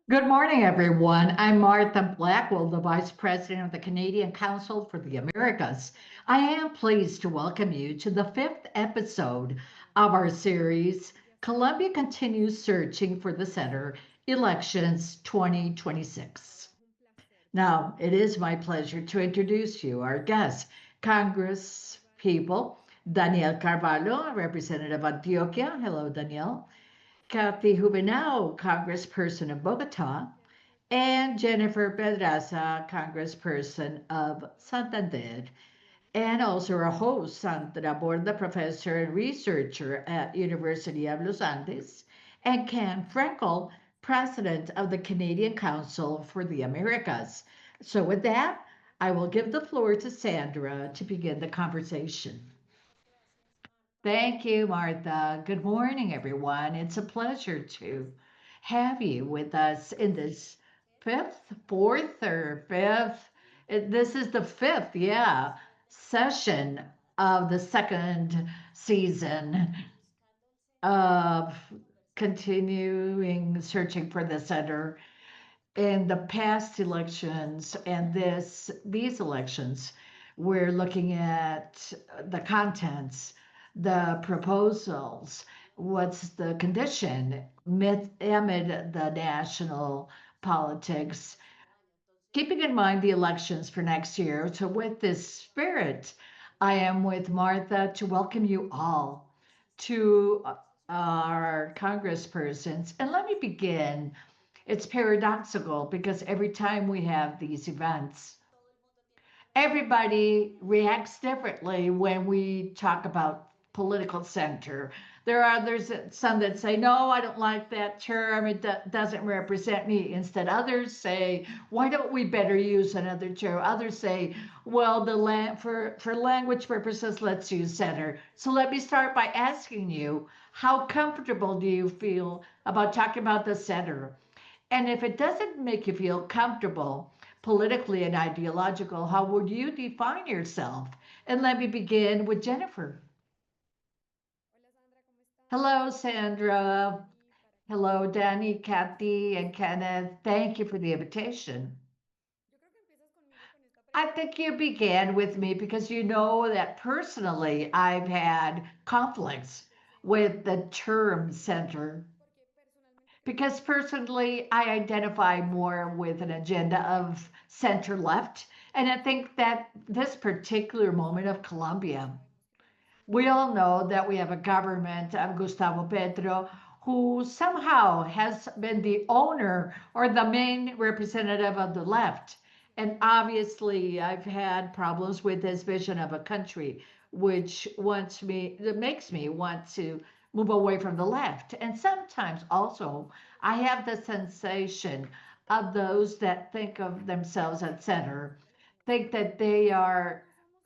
Good morning, everyone. I'm Martha Blackwell, the Vice President of the Canadian Council for the Americas. I am pleased to welcome you to the fifth episode of our series, Colombia Continues Searching for the Center, Elections 2026. Now, it is my pleasure to introduce you, our guest, Congress people, Daniel Carvalho, Representative of Antioquia. Hello, Daniel. Cathy Juvinao, Congressperson of Bogotá, and Jennifer Pedraza, Congressperson of Santander, and also our host, Sandra Borda, Professor and Researcher at University of Los Andes, and Ken Frankel, President of the Canadian Council for the Americas. So with that, I will give the floor to Sandra to begin the conversation. Thank you, Martha. Good morning, everyone. It's a pleasure to have you with us in this fourth or fifth. This is the fifth, yeah, session of the second season of continuing searching for the center. In the past elections and these elections, we're looking at the contents, the proposals, what's the condition amid the national politics, keeping in mind the elections for next year. So, with this spirit, I am with Martha to welcome you all to our congresspersons. And let me begin. It's paradoxical because every time we have these events, everybody reacts differently when we talk about political center. There are others, some that say, no, I don't like that term. It doesn't represent me. Instead, others say, why don't we better use another term? Others say, well, for language purposes, let's use center. So let me start by asking you, how comfortable do you feel about talking about the center? And if it doesn't make you feel comfortable politically and ideological, how would you define yourself? And let me begin with Jennifer. Hello, Sandra. Hello, Danny, Kathy, and Kenneth. Thank you for the invitation. I think you began with me because you know that personally I've had conflicts with the term center because personally I identify more with an agenda of center left. And I think that this particular moment of Colombia, we all know that we have a government of Gustavo Petro who somehow has been the owner or the main representative of the left. And obviously, I've had problems with his vision of a country, which that makes me want to move away from the left. And sometimes also, I have the sensation of those that think of themselves at center, think that they are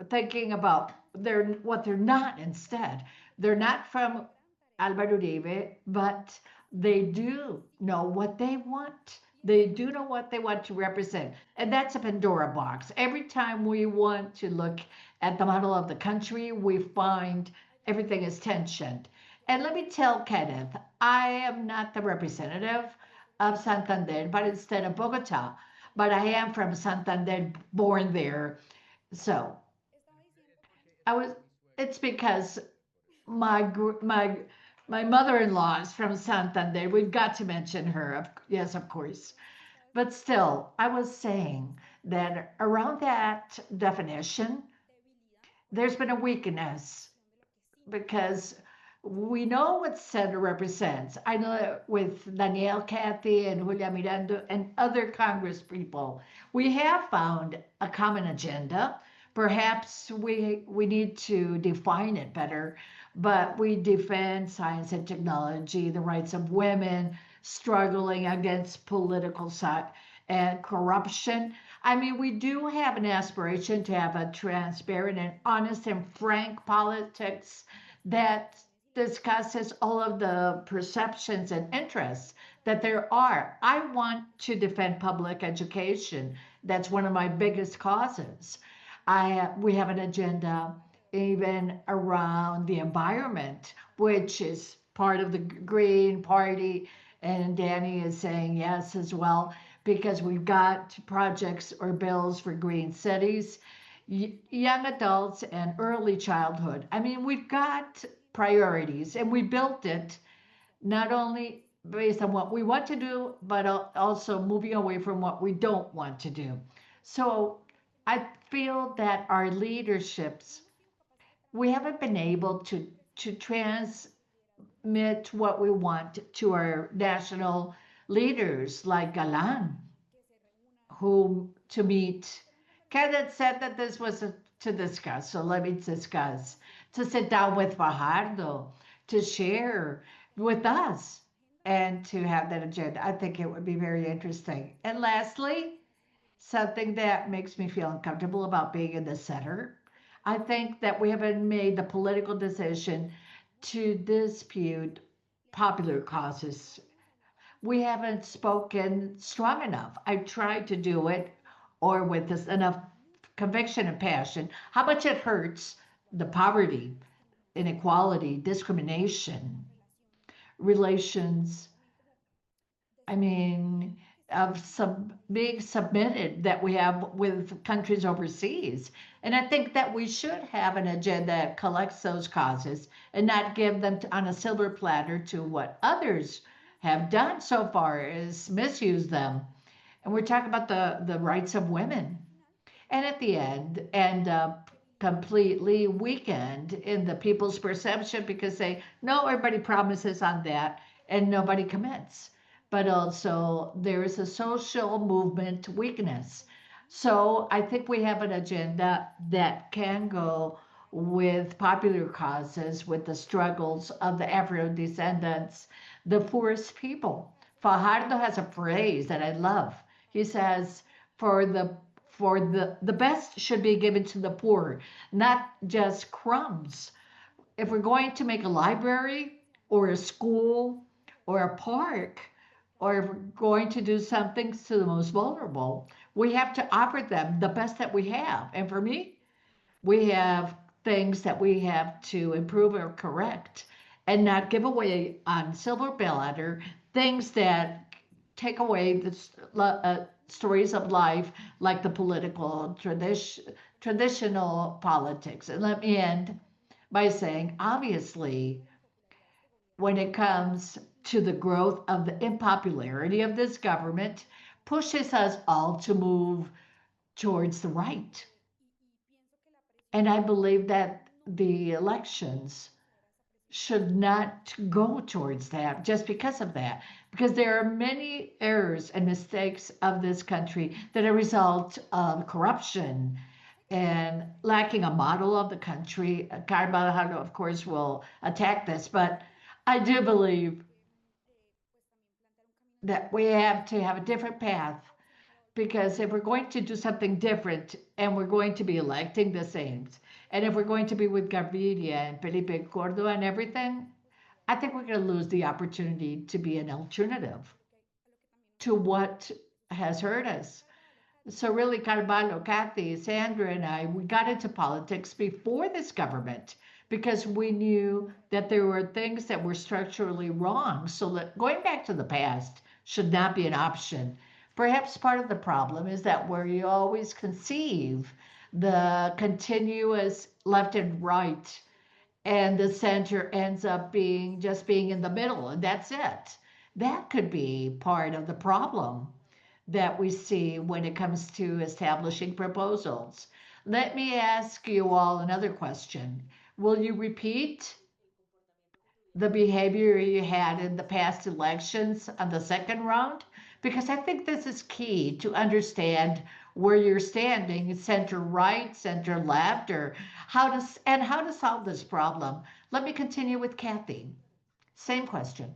thinking about what they're not instead. They're not from Alvaro Uribe, but they do know what they want. They do know what they want to represent. And that's a Pandora box. Every time we want to look at the model of the country, we find everything is tensioned. And let me tell Kenneth, I am not the representative of Santander, but instead of Bogota. But I am from Santander, born there. So I was. It's because my my mother-in-law is from Santander. We've got to mention her. Yes, of course. But still, I was saying that around that definition, there's been a weakness because we know what center represents. I know with Danielle, Cathy, and Julia Miranda and other Congress people, we have found a common agenda. Perhaps we need to define it better, but we defend science and technology, the rights of women, struggling against political side and corruption. I mean, we do have an aspiration to have a transparent and honest and frank politics that discusses all of the perceptions and interests that there are. I want to defend public education. That's one of my biggest causes. We have an agenda even around the environment, which is part of the Green Party And Danny is saying yes as well, because we've got projects or bills for green cities, young adults, and early childhood. I mean, we've got priorities, and we built it not only based on what we want to do, but also moving away from what we don't want to do. So I feel that our leaderships, we haven't been able to transmit what we want to our national leaders like Galan, who to meet. Kenneth said that this was to discuss, so let me discuss. To sit down with Fajardo, to share with us, and to have that agenda. I think it would be very interesting. And lastly, something that makes me feel uncomfortable about being in the center. I think that we haven't made the political decision to dispute popular causes. We haven't spoken strong enough. I've tried to do it, or with this enough conviction and passion, how much it hurts the poverty, inequality, discrimination, relations, I mean, of some being submitted that we have with countries overseas. And I think that we should have an agenda that collects those causes and not give them on a silver platter to what others have done so far is misuse them. And we're talking about the rights of women. And at the end up completely weakened in the people's perception because they know everybody promises on that and nobody commits. But also there is a social movement weakness. So I think we have an agenda that can go with popular causes, with the struggles of the Afro descendants, the poorest people. Fajardo has a phrase that I love. He says, for the best should be given to the poor, not just crumbs. If we're going to make a library or a school or a park, or if we're going to do something to the most vulnerable, we have to offer them the best that we have. And for me, we have things that we have to improve or correct and not give away on silver platter things that take away the stories of life, like the political traditional politics. And let me end by saying, obviously, when it comes to the growth of the unpopularity of this government, pushes us all to move towards the right. And I believe that the elections should not go towards that just because of that. Because there are many errors and mistakes of this country that are a result of corruption and lacking a model of the country. Carvalho, of course, will attack this, but I do believe that we have to have a different path, because if we're going to do something different and we're going to be electing the same, and if we're going to be with Gaviria and Felipe Cordova and everything, I think we're going to lose the opportunity to be an alternative to what has hurt us. So really, Carvalho, Cathy, Sandra, and I, we got into politics before this government because we knew that there were things that were structurally wrong. So going back to the past should not be an option. Perhaps part of the problem is that where you always conceive the continuous left and right, and the center ends up being just being in the middle, and that's it. That could be part of the problem that we see when it comes to establishing proposals. Let me ask you all another question. Will you repeat the behavior you had in the past elections on the second round? Because I think this is key to understand where you're standing, center right, center left, or how to solve this problem. Let me continue with Cathy. Same question.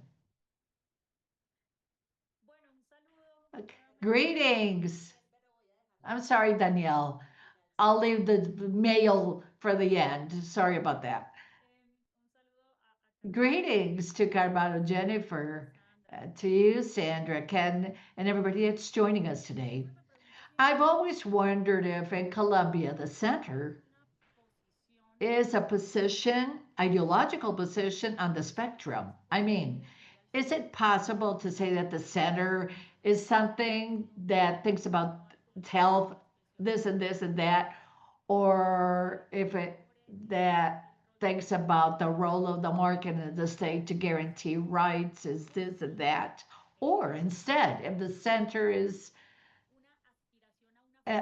Okay. Greetings. I'm sorry, Danielle. I'll leave the mail for the end. Sorry about that. Greetings to Carvalho, Jennifer, to you, Sandra, Ken, and everybody that's joining us today. I've always wondered if in Colombia, the center is a position, ideological position on the spectrum. I mean, is it possible to say that the center is something that thinks about health, this and that, or if it that thinks about the role of the market and the state to guarantee rights is this and that, or instead, if the center is uh,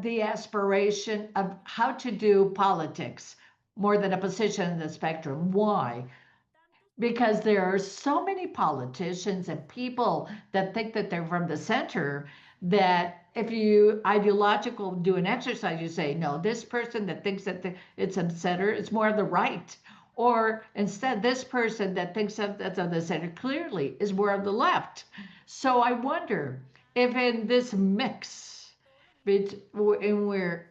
the aspiration of how to do politics more than a position in the spectrum. Why? Because there are so many politicians and people that think that they're from the center that if you ideological do an exercise, you say, no, this person that thinks that it's a center is more on the right. Or instead, this person that thinks that that's on the center clearly is more on the left. So I wonder if in this mix, in where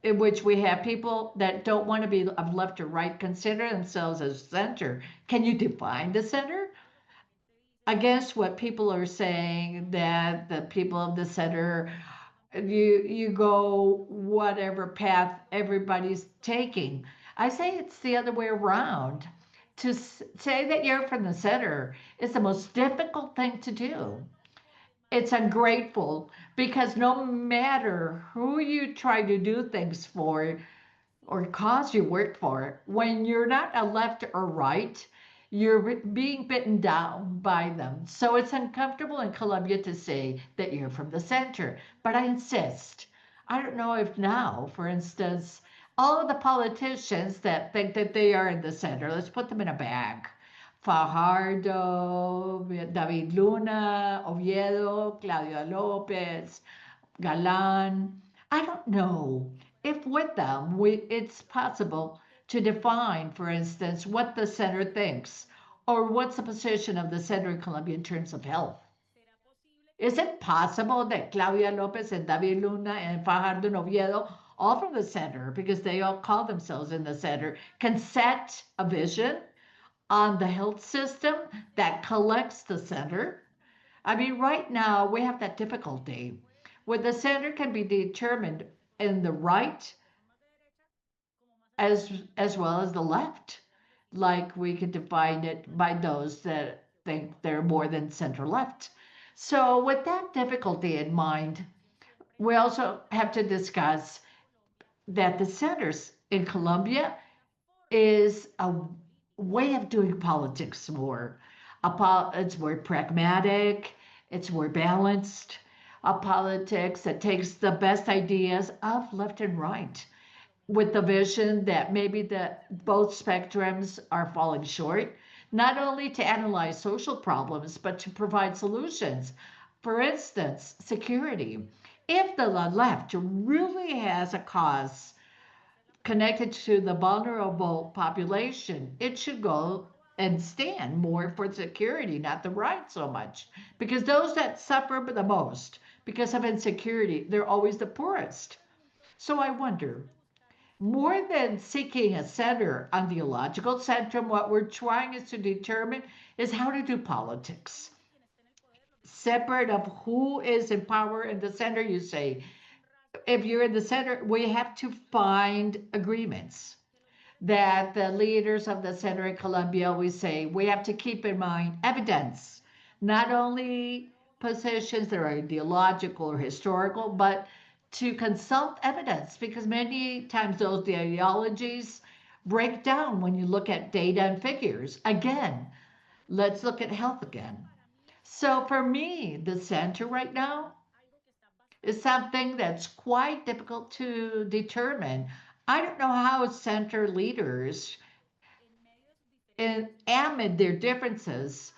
in which we have people that don't want to be of left or right consider themselves as center. Can you define the center? Against what people are saying that the people of the center, you go whatever path everybody's taking. I say it's the other way around. To say that you're from the center is the most difficult thing to do. It's ungrateful because no matter who you try to do things for, or cause you work for, when you're not a left or right, you're being bitten down by them. So it's uncomfortable in Colombia to say that you're from the center. But I insist. I don't know if now, for instance, all of the politicians that think that they are in the center, let's put them in a bag. Fajardo, David Luna, Oviedo, Claudia Lopez, Galan. I don't know if with them it's possible to define, for instance, what the center thinks or what's the position of the center in Colombia in terms of health. Is it possible that Claudia Lopez and David Luna and Fajardo and Oviedo, all from the center, because they all call themselves in the center, can set a vision on the health system that collects the center? I mean, right now we have that difficulty where the center can be determined in the right as well as the left. Like we could define it by those that think they're more than center left. So with that difficulty in mind, we also have to discuss that the centers in Colombia is a way of doing politics more. It's more pragmatic, it's more balanced. A politics that takes the best ideas of left and right with the vision that maybe the both spectrums are falling short, not only to analyze social problems, but to provide solutions. For instance, security. If the left really has a cause connected to the vulnerable population, it should go and stand more for security, not the right so much. Because those that suffer the most because of insecurity, they're always the poorest. So I wonder, more than seeking a center on the ideological centrum, what we're trying is to determine is how to do politics. Separate of who is in power in the center, you say, if you're in the center, we have to find agreements that the leaders of the center in Colombia always say we have to keep in mind evidence, not only positions that are ideological or historical, but to consult evidence because many times those ideologies break down when you look at data and figures. Again, let's look at health again. So for me, the center right now is something that's quite difficult to determine. I don't know how center leaders, amid their differences,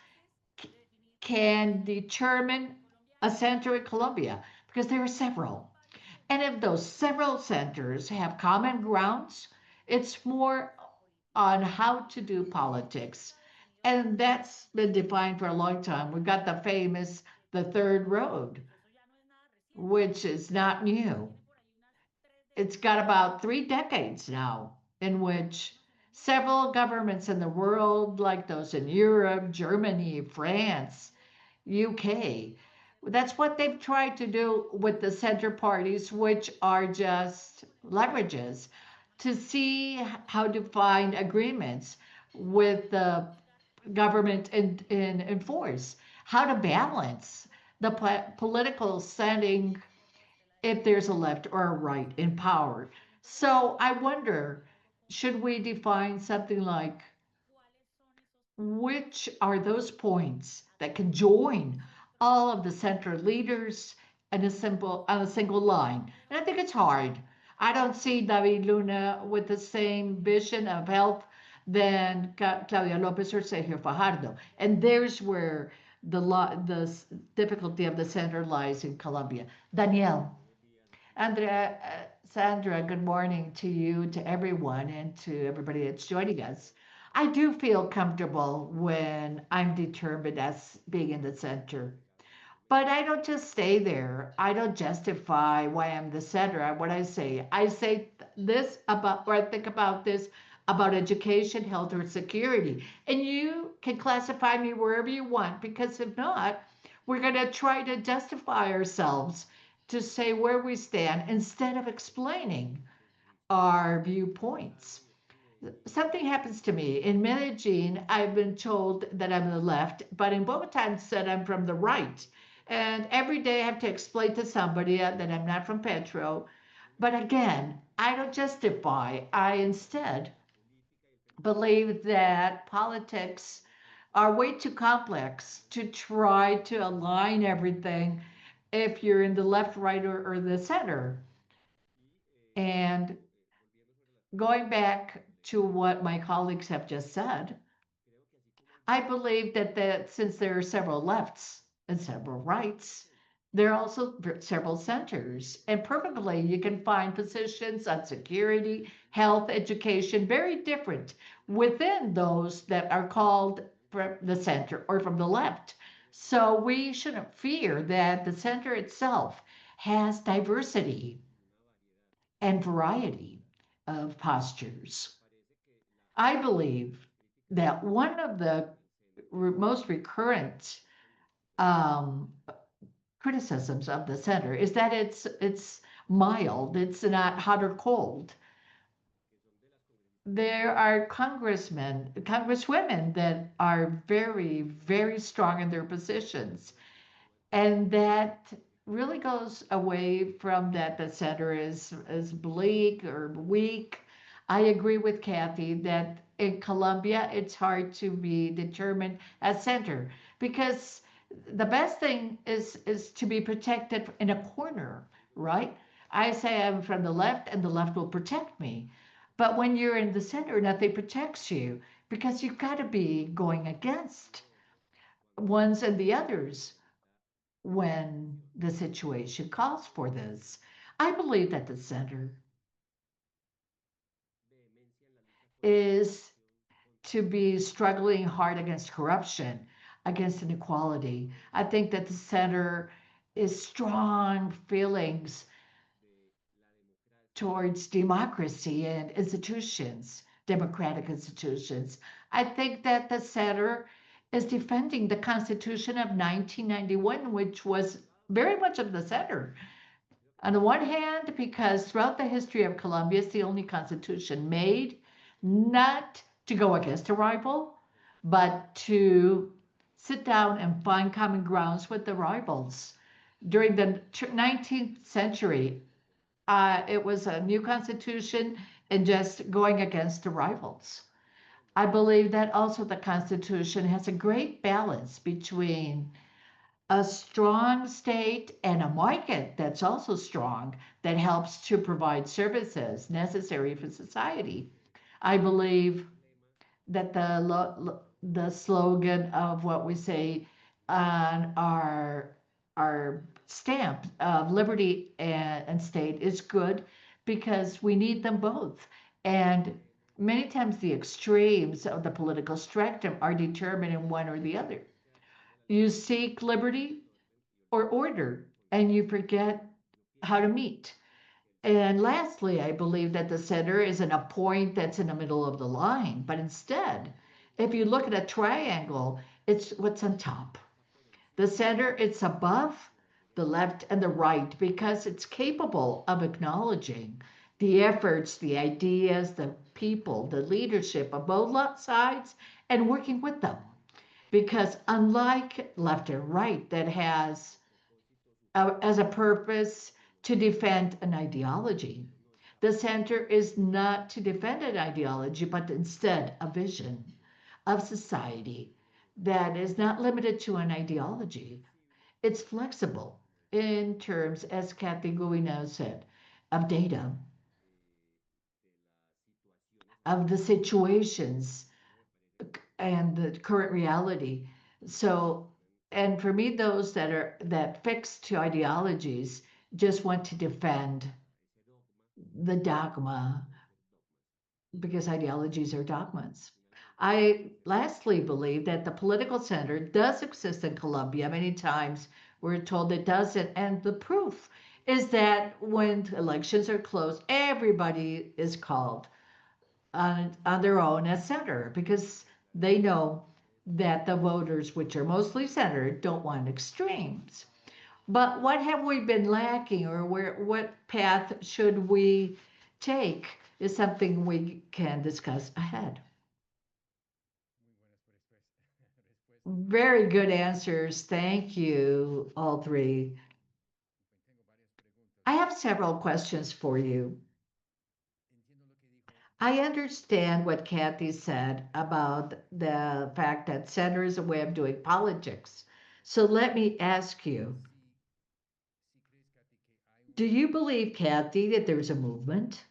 can determine a center in Colombia because there are several. And if those several centers have common grounds, it's more on how to do politics. And that's been defined for a long time. We've got the famous the third road, which is not new. It's got about 3 decades now in which several governments in the world, like those in Europe, Germany, France, UK, that's what they've tried to do with the center parties, which are just leverages to see how to find agreements with the government in enforce, how to balance the political setting if there's a left or a right in power. So I wonder, should we define something like which are those points that can join all of the center leaders in on a single line? And I think it's hard. I don't see David Luna with the same vision of health than Claudia Lopez or Sergio Fajardo. And there's where the difficulty of the center lies in Colombia. Danielle. Andrea, Sandra, good morning to you, to everyone, and to everybody that's joining us. I do feel comfortable when I'm determined as being in the center. But I don't just stay there. I don't justify why I'm the center. What I say this about, or I think about this about education, health, or security. And you can classify me wherever you want, because if not, we're going to try to justify ourselves to say where we stand instead of explaining our viewpoints. Something happens to me. In Medellin, I've been told that I'm the left, but in Bogotá, it said I'm from the right. And every day I have to explain to somebody that I'm not from Petro. But again, I don't justify. I instead believe that politics are way too complex to try to align everything if you're in the left, right, or the center. And going back to what my colleagues have just said, I believe that since there are several lefts and several rights, there are also several centers. And perfectly, you can find positions on security, health, education, very different within those that are called from the center or from the left. So we shouldn't fear that the center itself has diversity and variety of postures. I believe that one of the most recurrent um, criticisms of the center is that it's mild, it's not hot or cold. There are congressmen, congresswomen that are very, very strong in their positions. And that really goes away from that the center is bleak or weak. I agree with Cathy that in Colombia it's hard to be determined as center because the best thing is to be protected in a corner, right? I say I'm from the left and the left will protect me. But when you're in the center, nothing protects you because you've got to be going against ones and the others when the situation calls for this. I believe that the center is to be struggling hard against corruption, against inequality. I think that the center is strong feelings towards democracy and institutions, democratic institutions. I think that the center is defending the Constitution of 1991, which was very much of the center. On the one hand, because throughout the history of Colombia, it's the only constitution made not to go against a rival, but to sit down and find common grounds with the rivals. During the 19th century, it was a new constitution and just going against the rivals. I believe that also the Constitution has a great balance between a strong state and a market that's also strong that helps to provide services necessary for society. I believe that the slogan of what we say on our stamp of liberty and state is good because we need them both. And many times the extremes of the political spectrum are determined in one or the other. You seek liberty or order, and you forget how to meet. And lastly, I believe that the center isn't a point that's in the middle of the line, but instead, if you look at a triangle, it's what's on top. The center, it's above the left and the right because it's capable of acknowledging the efforts, the ideas, the people, the leadership of both sides and working with them. because unlike left and right that has as a purpose to defend an ideology, the center is not to defend an ideology, but instead a vision of society that is not limited to an ideology. It's flexible in terms, as Cathy Juvinao said, of data, of the situations and the current reality. So, and for me, those that fixed to ideologies just want to defend the dogma because ideologies are dogmas. I lastly believe that the political center does exist in Colombia. Many times we're told it doesn't, and the proof is that when elections are closed, everybody is called on their own as center because they know that the voters, which are mostly center, don't want extremes. But what have we been lacking, or what path should we take is something we can discuss ahead. Very good answers. Thank you, all three. I have several questions for you. I understand what Cathy said about the fact that center is a way of doing politics. So let me ask you, do you believe, Cathy, that there's a movement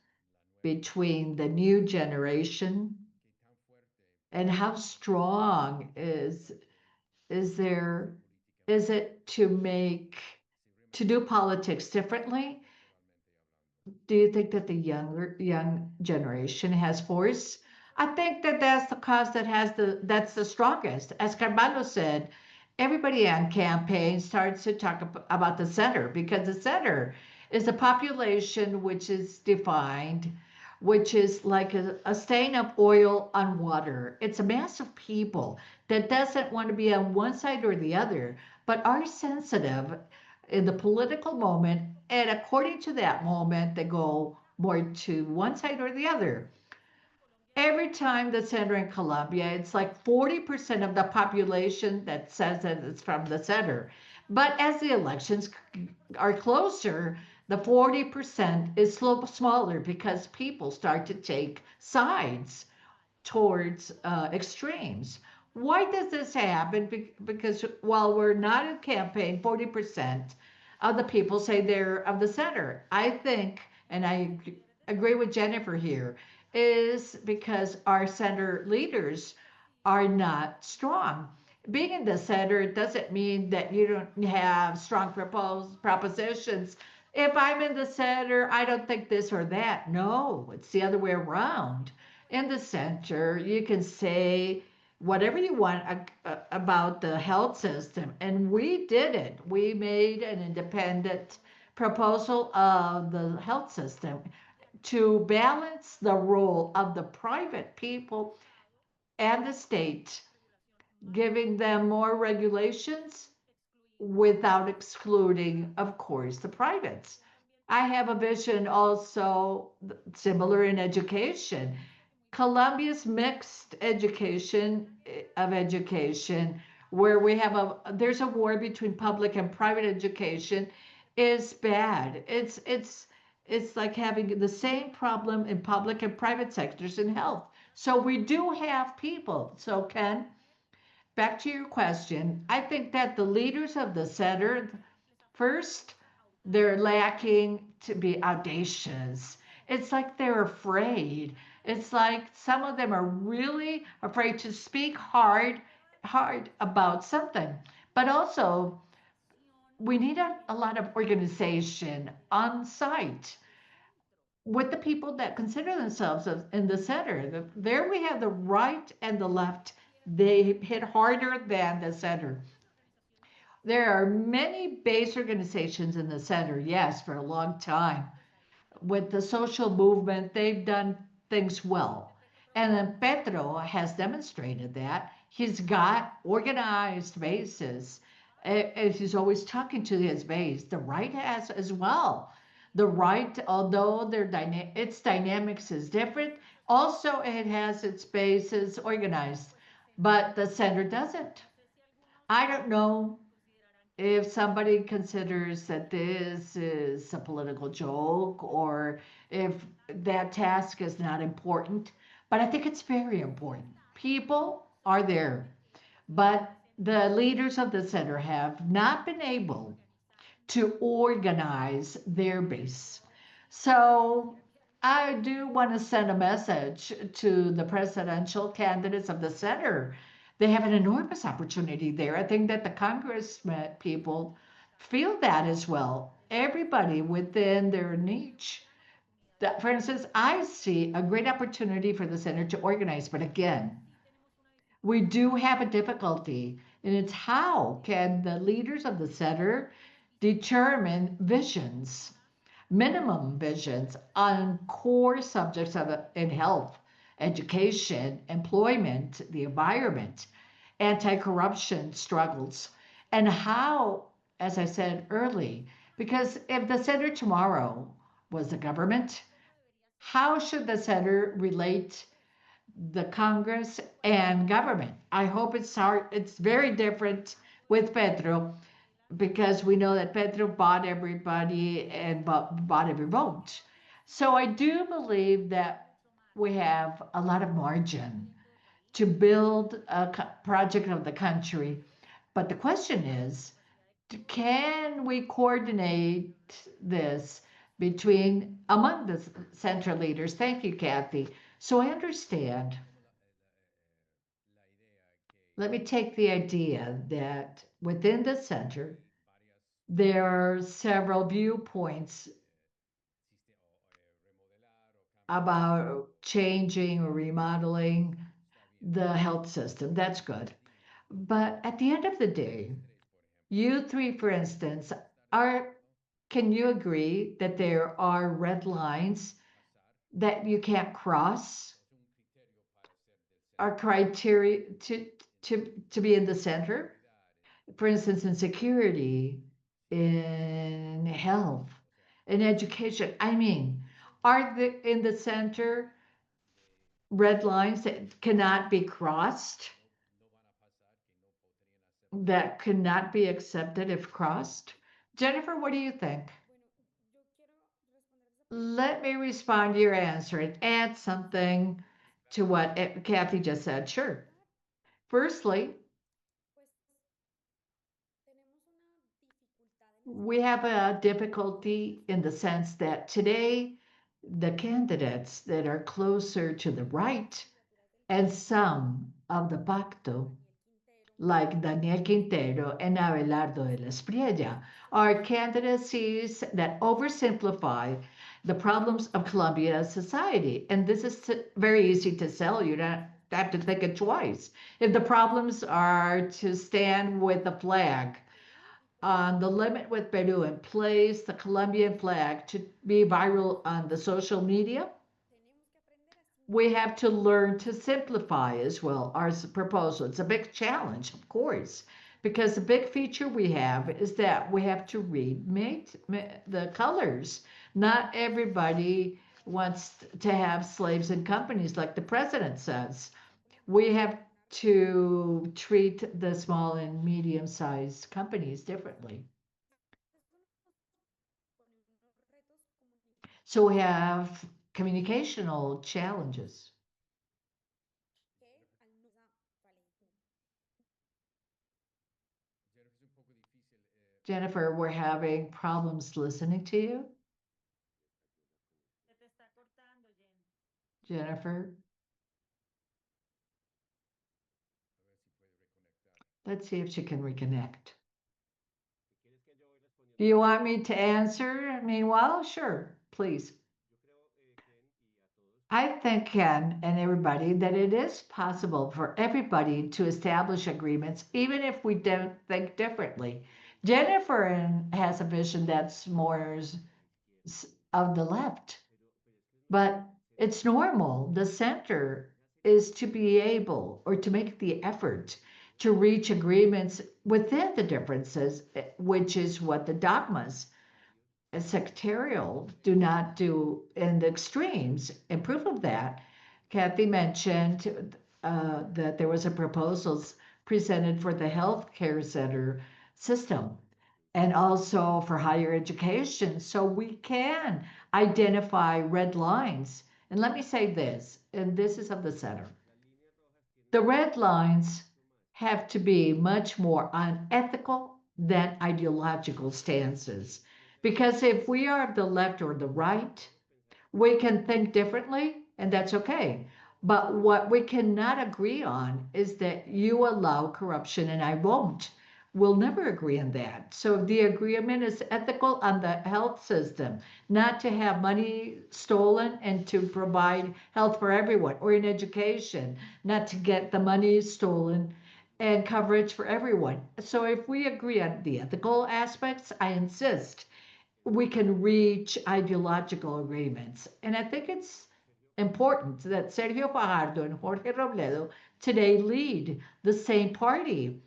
between the new generation and how strong is there is it to make to do politics differently? Do you think that the young generation has force? I think that that's the cause that's the strongest. As Carvalho said, everybody on campaign starts to talk about the center because the center is a population which is defined, which is like a stain of oil on water. It's a mass of people that doesn't want to be on one side or the other, but are sensitive in the political moment, and according to that moment, they go more to one side or the other. Every time the center in Colombia, it's like 40% of the population that says that it's from the center. But as the elections are closer, the 40% is smaller because people start to take sides towards extremes. Why does this happen? Because while we're not in campaign, 40% of the people say they're of the center. I think, and I agree with Jennifer here, is because our center leaders are not strong. Being in the center doesn't mean that you don't have strong propositions. If I'm in the center, I don't think this or that. No, it's the other way around. In the center, you can say whatever you want about the health system. And we did it. We made an independent proposal of the health system to balance the role of the private people and the state, giving them more regulations without excluding, of course, the privates. I have a vision also similar in education. Columbia's mixed education of education, where we have there's a war between public and private education, is bad. It's like having the same problem in public and private sectors in health. So we do have people. So Ken, back to your question. I think that the leaders of the center, first, they're lacking to be audacious. It's like they're afraid. It's like some of them are really afraid to speak hard about something. But also, we need a lot of organization on site with the people that consider themselves as in the center. There we have the right and the left. They hit harder than the center. There are many base organizations in the center, yes, for a long time. With the social movement, they've done things well. And then Petro has demonstrated that. He's got organized bases. And he's always talking to his base. The right has as well. The right, although its dynamics is different, also it has its bases organized. But the center doesn't. I don't know if somebody considers that this is a political joke or if that task is not important, but I think it's very important. People are there, but the leaders of the center have not been able to organize their base. So I do want to send a message to the presidential candidates of the center. They have an enormous opportunity there. I think that the congressmen people feel that as well. Everybody within their niche. That, for instance, I see a great opportunity for the center to organize, but again, we do have a difficulty, and it's how can the leaders of the center determine visions, minimum visions on core subjects in health, education, employment, the environment, anti-corruption struggles, and how, as I said early, because if the center tomorrow was the government, how should the center relate the Congress and government? I hope it's hard. It's very different with Pedro because we know that Pedro bought everybody and bought every vote. So I do believe that we have a lot of margin to build a project of the country. But the question is, can we coordinate this between among the central leaders? Thank you, Cathy. So I understand. Let me take the idea that within the center, there are several viewpoints about changing or remodeling the health system. That's good. But at the end of the day, you three, for instance, are can you agree that there are red lines that you can't cross, are criteria to be in the center? For instance, in security, in health, in education. I mean, are the in the center red lines that cannot be crossed, that cannot be accepted if crossed? Jennifer, what do you think? Let me respond to your answer and add something to what Cathy just said. Sure. Firstly, we have a difficulty in the sense that today the candidates that are closer to the right and some of the pacto, like Daniel Quintero and Abelardo de la Espriella, are candidacies that oversimplify the problems of Colombia's society. And this is very easy to sell. You don't have to think it twice. If the problems are to stand with the flag on the limit with Peru and place the Colombian flag to be viral on the social media, we have to learn to simplify as well our proposal. It's a big challenge, of course, because the big feature we have is that we have to read the colors. Not everybody wants to have slaves and companies like the president says. We have to treat the small and medium sized companies differently. So we have communicational challenges. Jennifer, we're having problems listening to you. Jennifer, let's see if she can reconnect. Do you want me to answer? Meanwhile, sure, please. I think, Ken and everybody, that it is possible for everybody to establish agreements, even if we don't think differently. Jennifer has a vision that's more of the left, but it's normal. The center is to be able or to make the effort to reach agreements within the differences, which is what the dogmas sectarial do not do in the extremes. And proof of that, Cathy mentioned that there was a presented for the healthcare center system and also for higher education. So we can identify red lines. And let me say this, and this is of the center. The red lines have to be much more unethical than ideological stances. Because if we are the left or the right, we can think differently, and that's okay. But what we cannot agree on is that you allow corruption and I won't. We'll never agree on that. So the agreement is ethical on the health system, not to have money stolen and to provide health for everyone, or in education, not to get the money stolen and coverage for everyone. So if we agree on the ethical aspects, I insist we can reach ideological agreements. And I think it's important that Sergio Fajardo and Jorge Robledo today lead the same party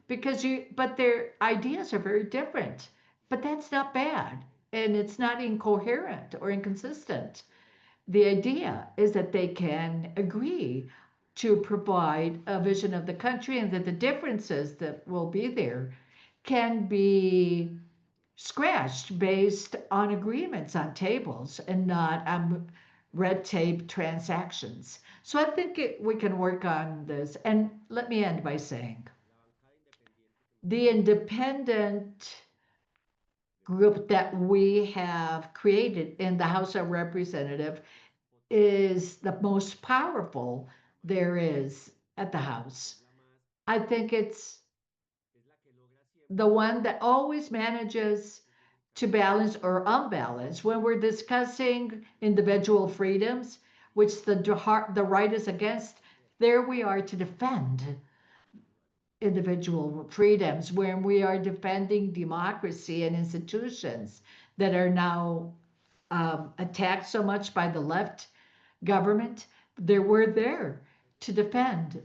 but their ideas are very different. But that's not bad. And it's not incoherent or inconsistent. The idea is that they can agree to provide a vision of the country and that the differences that will be there can be scratched based on agreements on tables and not on red tape transactions. So I think we can work on this. And let me end by saying the independent group that we have created in the House of Representatives is the most powerful there is at the House. I think it's the one that always manages to balance or unbalance when we're discussing individual freedoms, which the right is against. There we are to defend individual freedoms when we are defending democracy and institutions that are now attacked so much by the left government. We're there to defend.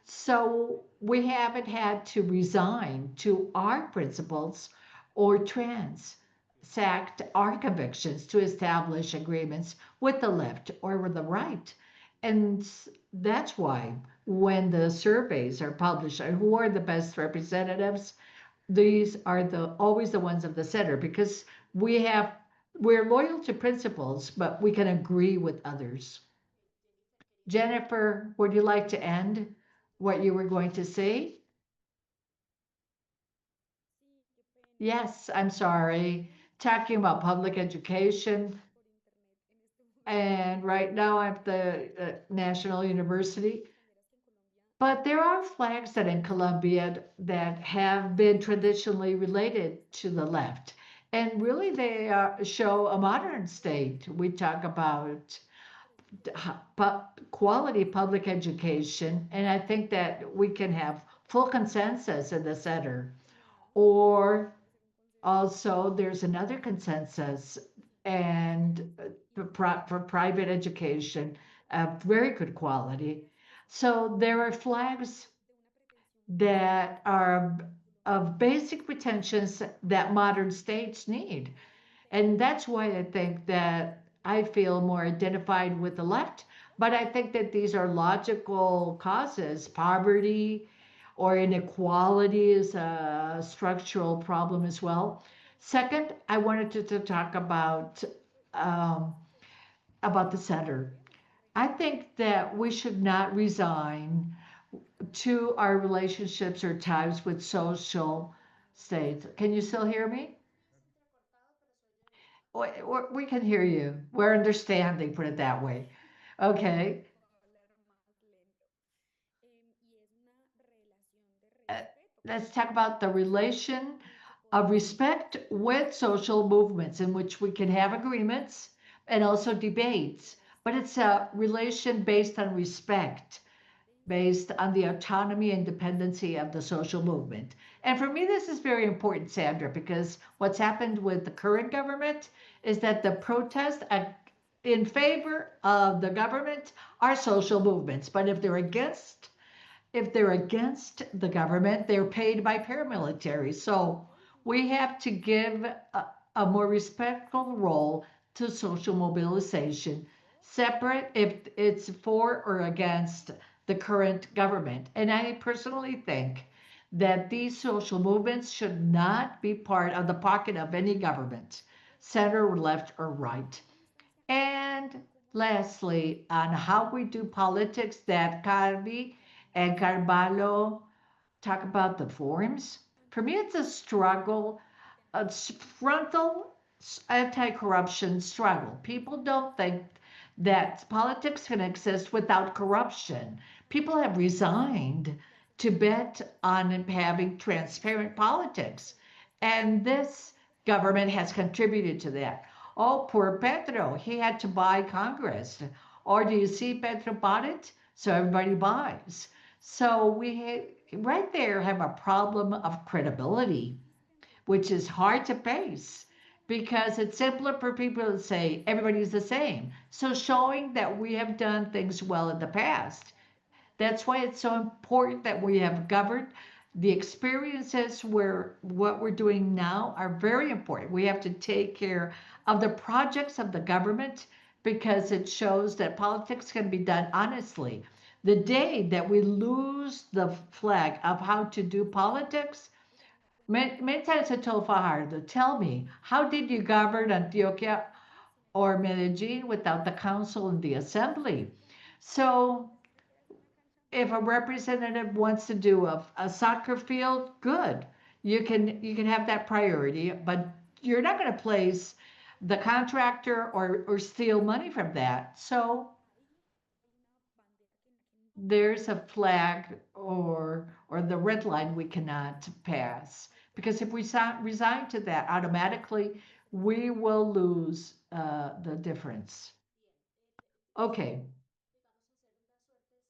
So we haven't had to resign to our principles or transact our convictions to establish agreements with the left or with the right. And that's why when the surveys are published, who are the best representatives, these are always the ones of the center because we're loyal to principles, but we can agree with others. Jennifer, would you like to end what you were going to say? Yes, I'm sorry. Talking about public education, and right now I'm at the National University. But there are flags that in Colombia that have been traditionally related to the left. And really, they show a modern state. We talk about quality public education, and I think that we can have full consensus in the center. Or also, there's another consensus, and for private education, very good quality. So there are flags that are of basic pretensions that modern states need. And that's why I think that I feel more identified with the left. But I think that these are logical causes. Poverty or inequality is a structural problem as well. Second, I wanted to talk um, about the center. I think that we should not resign to our relationships or ties with social states. Can you still hear me? We can hear you. We're understanding, put it that way. Okay. Uh, let's talk about the relation of respect with social movements in which we can have agreements and also debates. But it's a relation based on respect, based on the autonomy and dependency of the social movement. And for me, this is very important, Sandra, because what's happened with the current government is that the protests in favor of the government are social movements. But if they're against the government, they're paid by paramilitaries. So we have to give a more respectful role to social mobilization, separate if it's for or against the current government. And I personally think that these social movements should not be part of the pocket of any government, center, left, or right. And lastly, on how we do politics, that Carvi and Carvalho talk about the forms. For me, it's a struggle, a frontal anti-corruption struggle. People don't think that politics can exist without corruption. People have resigned to bet on having transparent politics. And this government has contributed to that. Oh, poor Pedro, he had to buy Congress. Or do you see Pedro bought it? So everybody buys. So right there have a problem of credibility, which is hard to face because it's simpler for people to say everybody's the same. So showing that we have done things well in the past. That's why it's so important that we have governed. The experiences where what we're doing now are very important. We have to take care of the projects of the government because it shows that politics can be done honestly. The day that we lose the flag of how to do politics, many times I told Fajardo, tell me, how did you govern Antioquia or Medellin without the council and the assembly? So if a representative wants to do a soccer field, good. You can have that priority, but you're not going to place the contractor or steal money from that. So there's a flag or the red line we cannot pass because if we resign to that automatically, we will lose the difference. Okay,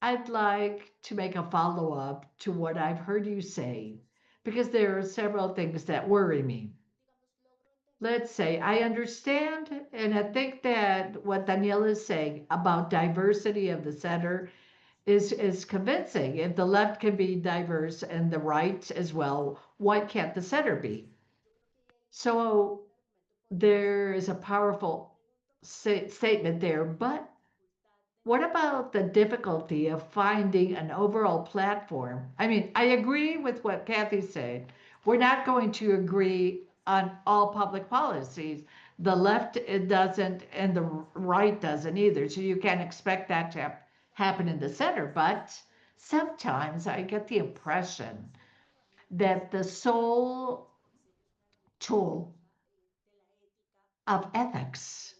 I'd like to make a follow up to what I've heard you say because there are several things that worry me. Let's say I understand and I think that what Danielle is saying about diversity of the center is convincing. If the left can be diverse and the right as well, why can't the center be? So there is a powerful statement there, but what about the difficulty of finding an overall platform? I mean, I agree with what Cathy said. We're not going to agree on all public policies. The left it doesn't, and the right doesn't either. So you can't expect that to happen in the center. But sometimes I get the impression that the sole tool of ethics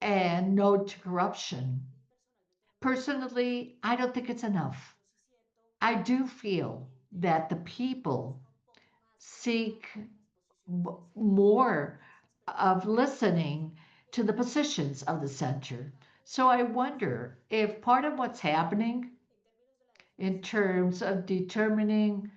and no to corruption, personally, I don't think it's enough. I do feel that the people seek more of listening to the positions of the center. So I wonder if part of what's happening in terms of determining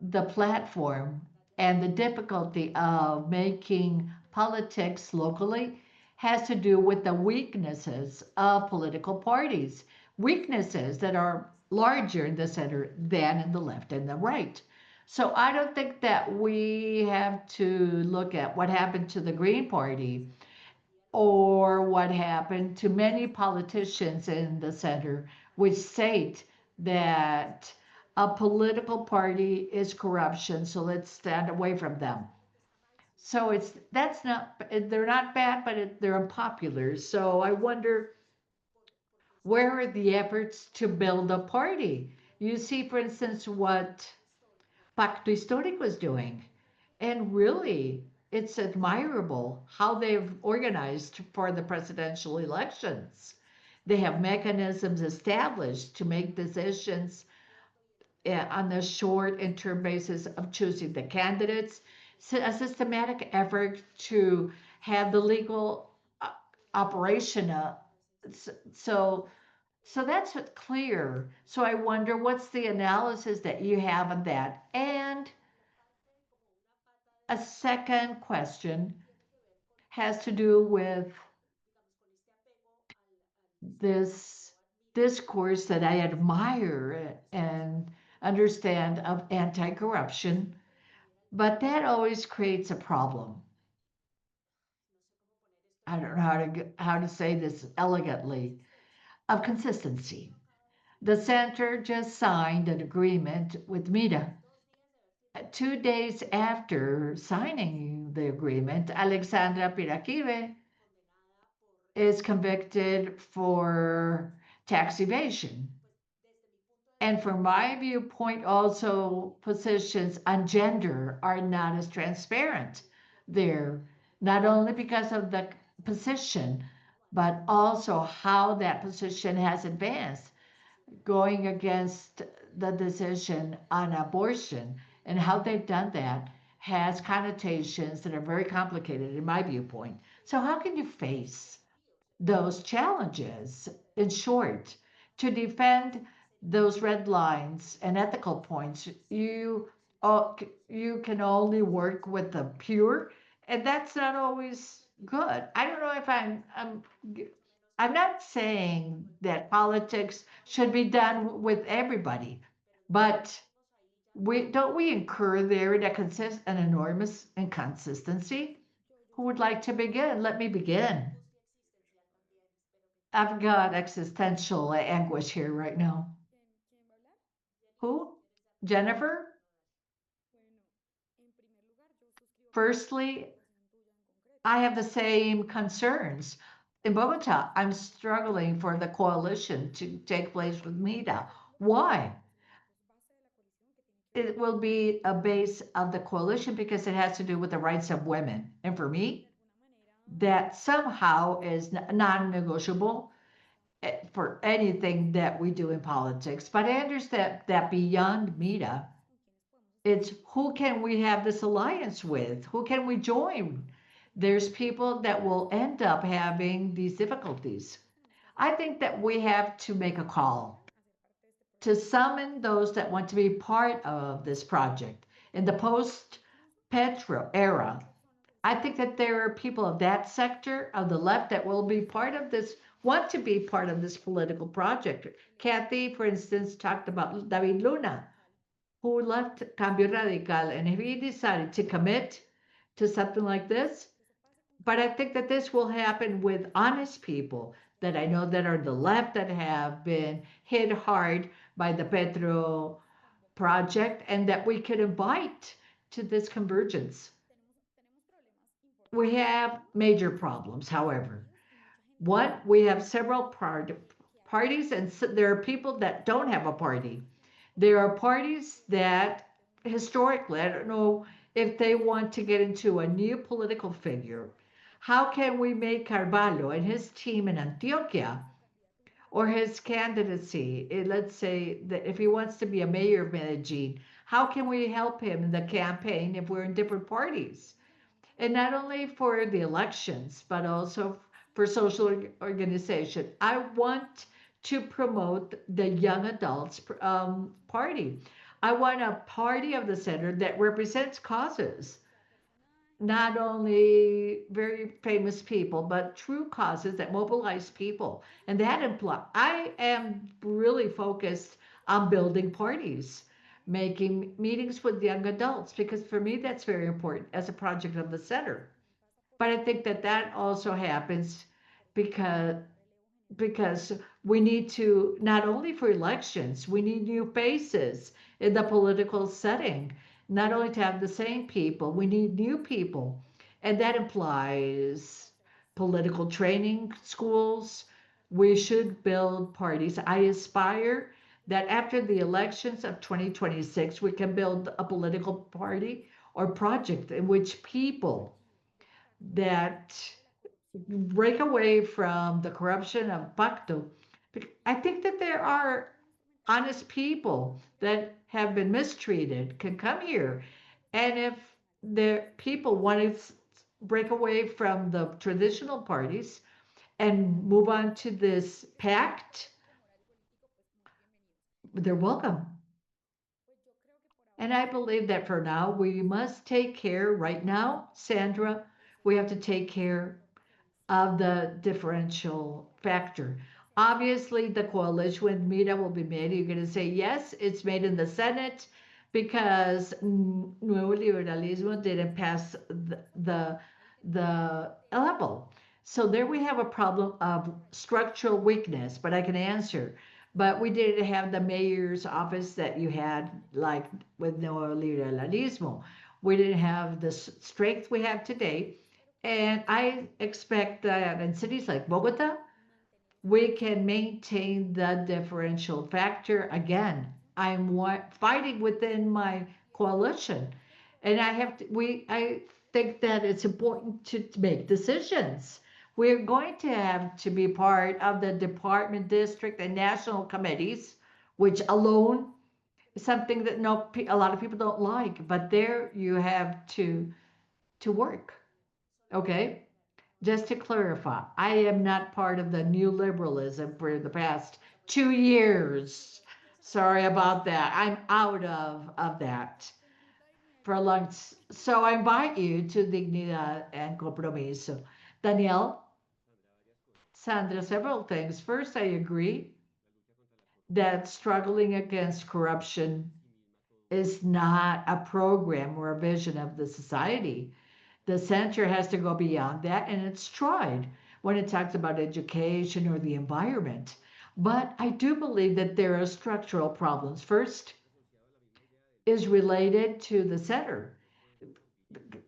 the platform and the difficulty of making politics locally has to do with the weaknesses of political parties, weaknesses that are larger in the center than in the left and the right. So I don't think that we have to look at what happened to the Green Party or what happened to many politicians in the center, which state that a political party is corruption, so let's stand away from them. So it's that's not they're not bad, but they're unpopular. So I wonder where are the efforts to build a party? You see, for instance, what Pacto Historic was doing. And really, it's admirable how they've organized for the presidential elections. They have mechanisms established to make decisions on the short and term basis of choosing the candidates, so a systematic effort to have the legal operation. So, so that's clear. So I wonder what's the analysis that you have on that? And a second question has to do with this discourse that I admire and understand of anti corruption, but that always creates a problem. I don't know how to say this elegantly of consistency. The center just signed an agreement with Mira. 2 days after signing the agreement, Alexandra Piraquive is convicted for tax evasion. And from my viewpoint, also positions on gender are not as transparent there, not only because of the position, but also how that position has advanced, going against the decision on abortion and how they've done that has connotations that are very complicated in my viewpoint. So, how can you face those challenges? In short, to defend those red lines and ethical points, you can only work with the pure, and that's not always good. I don't know if I'm not saying that politics should be done with everybody, but we incur there an enormous inconsistency. Who would like to begin? Let me begin. I've got existential anguish here right now. Who? Jennifer? Firstly, I have the same concerns. In Bogota, I'm struggling for the coalition to take place with MIDA. Why? It will be a base of the coalition because it has to do with the rights of women. And for me, that somehow is non negotiable for anything that we do in politics. But I understand that beyond MIDA, it's who can we have this alliance with? Who can we join? There's people that will end up having these difficulties. I think that we have to make a call to summon those that want to be part of this project. In the post Petro era, I think that there are people of that sector of the left that will be part of this, want to be part of this political project. Cathy, for instance, talked about David Luna, who left Cambio Radical, and if he decided to commit to something like this, but I think that this will happen with honest people that I know that are the left that have been hit hard by the Petro project and that we could invite to this convergence. We have major problems, however. One, we have several parties, and there are people that don't have a party. There are parties that historically, I don't know if they want to get into a new political figure. How can we make Carvalho and his team in Antioquia or his candidacy, let's say that if he wants to be a mayor of Medellin, how can we help him in the campaign if we're in different parties? And not only for the elections, but also for social organization. I want to promote the young adults party. I want a party of the center that represents causes, not only very famous people, but true causes that mobilize people. And that implies I am really focused on building parties, making meetings with young adults, because for me, that's very important as a project of the center. But I think that that also happens because because we need to not only for elections, we need new faces in the political setting, not only to have the same people, we need new people. And that implies political training schools. We should build parties. I aspire that after the elections of 2026, we can build a political party or project in which people that break away from the corruption of Pacto. I think that there are honest people that have been mistreated can come here. And if the people want to break away from the traditional parties and move on to this pact, they're welcome. And I believe that for now, we must take care right now, Sandra, we have to take care of the differential factor. Obviously, the coalition with Mira will be made. You're going to say, yes, it's made in the Senate because Nuevo Liberalismo didn't pass the level. So there we have a problem of structural weakness, but I can answer. but we didn't have the mayor's office that you had like with neoliberalismo. We didn't have the strength we have today. And I expect that in cities like Bogota, we can maintain the differential factor again. Fighting within my coalition, and I think that it's important to make decisions. We're going to have to be part of the department, district, and national committees, which alone is something that a lot of people don't like. But there you have to work. Okay. Just to clarify, I am not part of the new liberalism for the past 2 years. Sorry about that. I'm out of that for a long. So I invite you to Dignidad and Compromiso. Danielle, Sandra, several things. First, I agree that struggling against corruption is not a program or a vision of the society. The center has to go beyond that, and it's tried when it talks about education or the environment. But I do believe that there are structural problems. First is related to the center.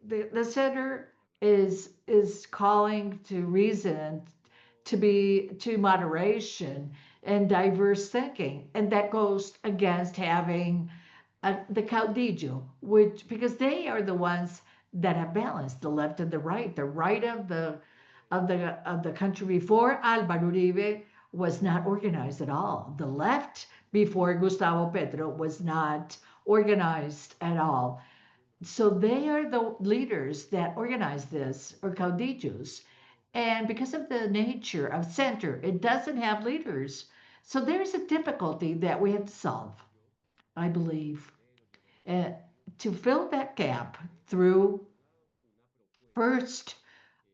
The center is calling to reason, to moderation and diverse thinking, and that goes against having the caudillo, which because they are the ones that have balanced the left and the right of the country before Álvaro Uribe was not organized at all. The left before Gustavo Petro was not organized at all. So they are the leaders that organize this, or caudillos. And because of the nature of center, it doesn't have leaders. So there's a difficulty that we have to solve, I believe, uh, to fill that gap through first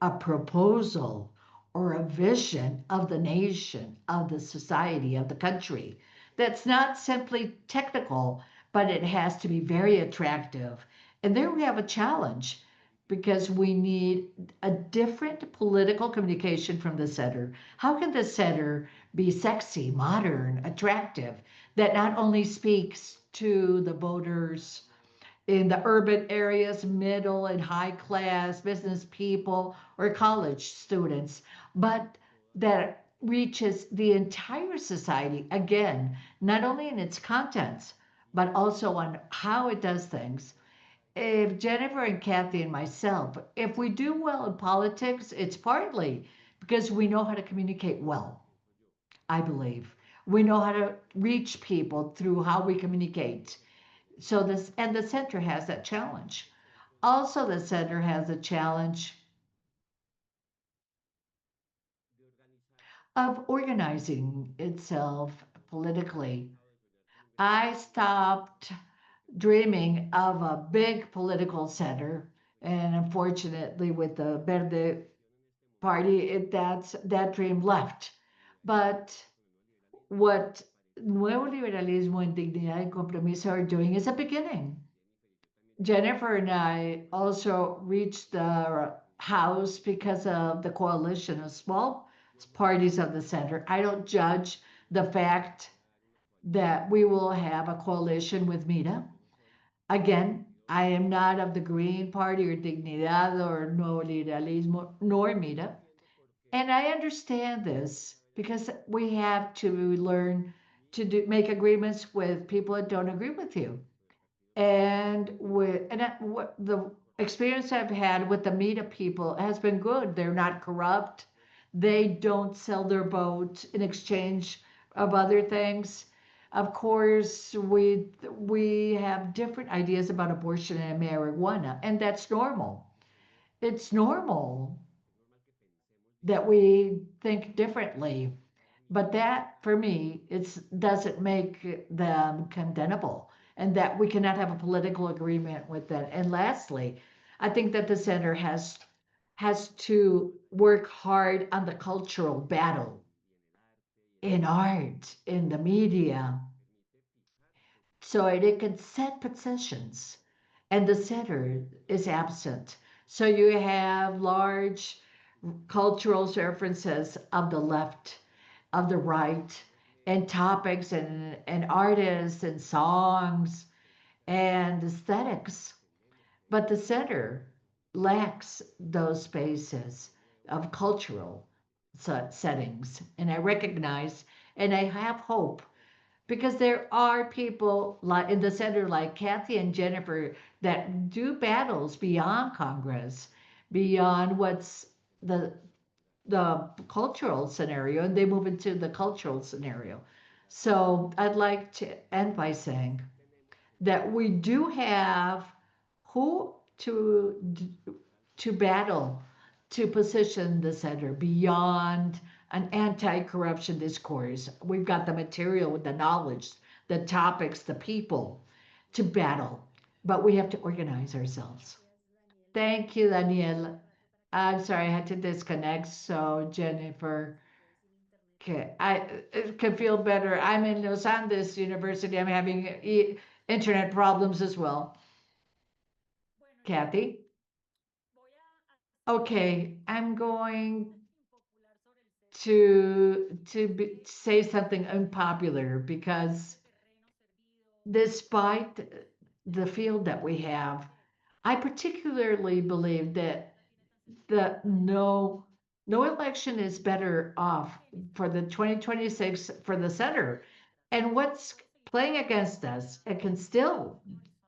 a proposal or a vision of the nation, of the society, of the country that's not simply technical, but it has to be very attractive. And there we have a challenge because we need a different political communication from the center. How can the center be sexy, modern, attractive, that not only speaks to the voters in the urban areas, middle and high class business people or college students, but that reaches the entire society again, not only in its contents, but also on how it does things. If Jennifer and Cathy and myself, if we do well in politics, it's partly because we know how to communicate well, I believe. We know how to reach people through how we communicate. So this, and the center has that challenge. Also, the center has a challenge of organizing itself politically. I stopped dreaming of a big political center, and unfortunately, with the Verde party, that dream left. But what Nuevo Liberalismo and Dignidad and Compromiso are doing is a beginning. Jennifer and I also reached the House because of the coalition of small parties of the center. I don't judge the fact that we will have a coalition with Mita. Again, I am not of the Green Party or Dignidad or No Liberalismo nor Mita. And I understand this because we have to learn to make agreements with people that don't agree with you. What the experience I've had with the meetup people has been good. They're not corrupt. They don't sell their vote in exchange of other things. Of course, we have different ideas about abortion and marijuana, and that's normal. It's normal that we think differently. But that, for me, it doesn't make them condemnable, and that we cannot have a political agreement with that. And lastly, I think that the center has to work hard on the cultural battle in art, in the media, so it can set positions, and the center is absent. So you have large cultural references of the left, of the right, and topics and artists and songs and aesthetics. But the center lacks those spaces of cultural settings. And I recognize and I have hope because there are people like in the center like Cathy and Jennifer that do battles beyond Congress, beyond what's the the cultural scenario, and they move into the cultural scenario. So I'd like to end by saying that we do have who to battle to position the center beyond an anti-corruption discourse. We've got the material, the knowledge, the topics, the people to battle, but we have to organize ourselves. Thank you, Daniel. I'm sorry I had to disconnect. So Jennifer, okay, I can feel better. I'm in Los Andes University. I'm having internet problems as well. Cathy? Okay, I'm going say something unpopular because despite the field that we have, I particularly believe that the no election is better off for the 2026 for the center. And what's playing against us, it can still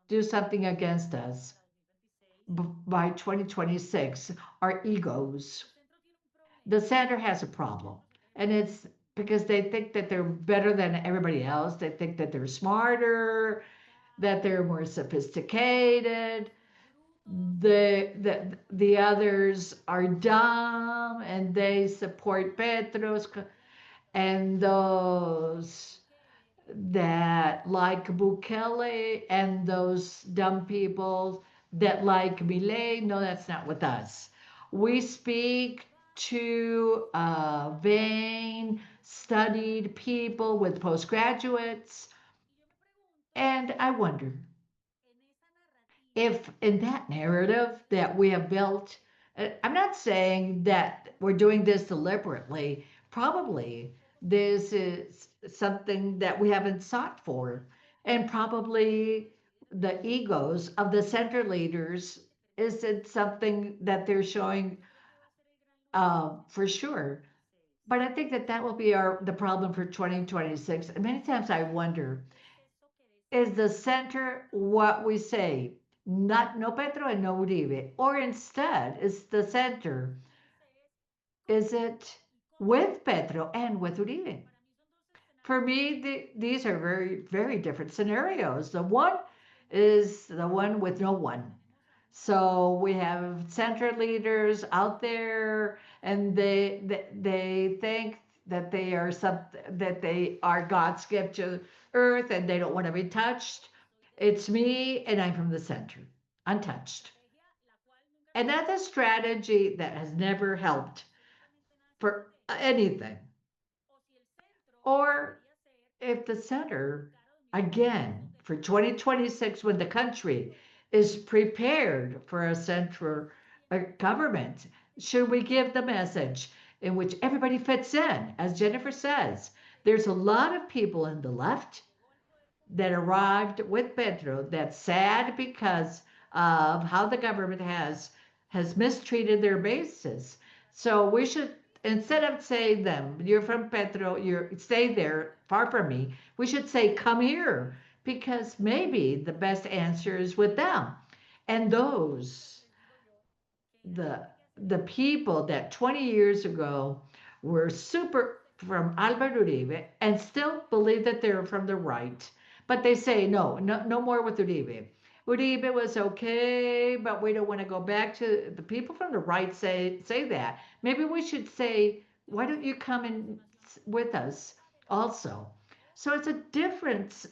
do something against us by 2026 are egos. The center has a problem, and it's because they think that they're better than everybody else. They think that they're smarter, that they're more sophisticated. The others are dumb and they support Petros and those that like Bukele and those dumb people that like Milei. No, that's not with us. We speak to vain, studied people with postgraduates, and I wonder if in that narrative that we have built, I'm not saying that we're doing this deliberately. Probably this is something that we haven't sought for. And probably the egos of the center leaders isn't something that they're showing for sure. But I think that that will be the problem for 2026. And many times I wonder, is the center what we say? Not no Petro and no Uribe. Or instead, is the center, is it with Petro and with Uribe? For me, these are very, very different scenarios. The one is the one with no one. So we have center leaders out there, and they think that they are that they are God's gift to earth, and they don't want to be touched. It's me, and I'm from the center, untouched. And that's a strategy that has never helped for anything. Or if the center, again, for 2026, when the country is prepared for a central government, should we give the message in which everybody fits in? As Jennifer says, there's a lot of people in the left that arrived with Pedro that's sad because of how the government has mistreated their bases. So we should instead of saying them, you're from Pedro, you stay there far from me, we should say come here because maybe the best answer is with them. And those the the people that 20 years ago were super from Albert Uribe and still believe that they're from the right, but they say no, no, no more with Uribe. Uribe was okay, but we don't want to go back to the people from the right say that. Maybe we should say, why don't you come in with us also? So it's a different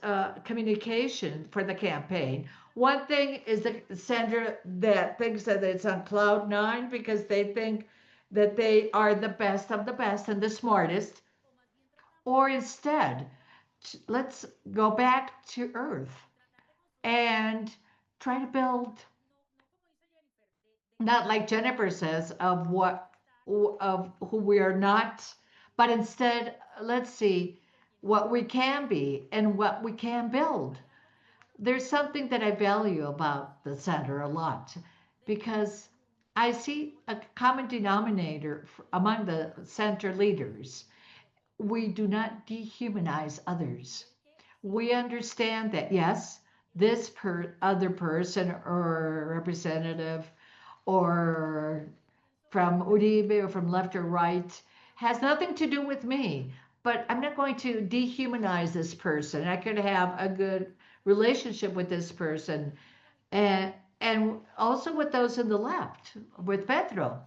communication for the campaign. One thing is the Sandra that thinks that it's on cloud nine because they think that they are the best of the best and the smartest. Or instead, let's go back to Earth and try to build, not like Jennifer says, of who we are not, but instead, let's see. what we can be and what we can build. There's something that I value about the center a lot because I see a common denominator among the center leaders. We do not dehumanize others. We understand that, yes, this other person or representative or from Uribe or from left or right has nothing to do with me. But I'm not going to dehumanize this person. I could have a good relationship with this person and also with those in the left, with Pedro.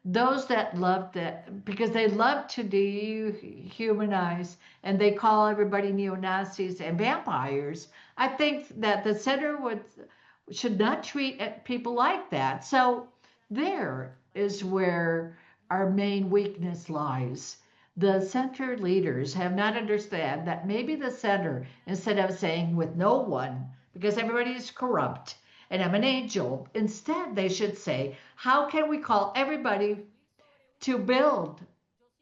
Those that love that because they love to dehumanize and they call everybody neo-Nazis and vampires. I think that the center should not treat people like that. So there is where our main weakness lies. The center leaders have not understand that maybe the center, instead of saying with no one, because everybody is corrupt and I'm an angel, instead they should say, how can we call everybody to build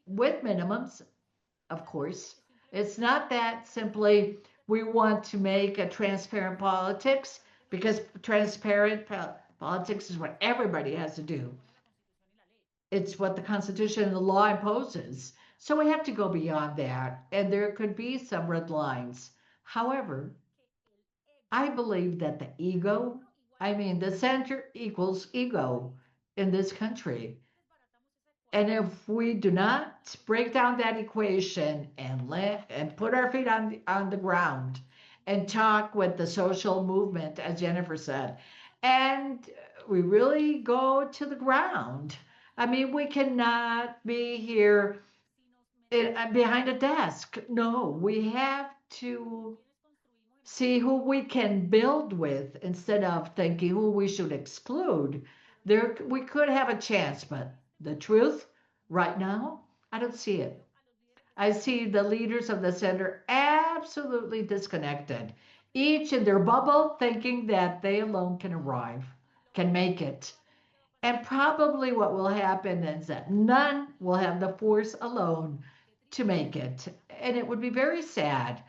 with minimums, of course. It's not that simply we want to make a transparent politics because transparent politics is what everybody has to do. It's what the Constitution and the law imposes. So we have to go beyond that, and there could be some red lines. However, I believe that the ego, I mean, the center equals ego in this country. And if we do not break down that equation and put our feet on the ground and talk with the social movement, as Jennifer said, and we really go to the ground. I mean, we cannot be here behind a desk. No, we have to see who we can build with instead of thinking who we should exclude. There, we could have a chance, but the truth, right now, I don't see it. I see the leaders of the center absolutely disconnected, each in their bubble, thinking that they alone can arrive, can make it. And probably what will happen is that none will have the force alone to make it. And it would be very sad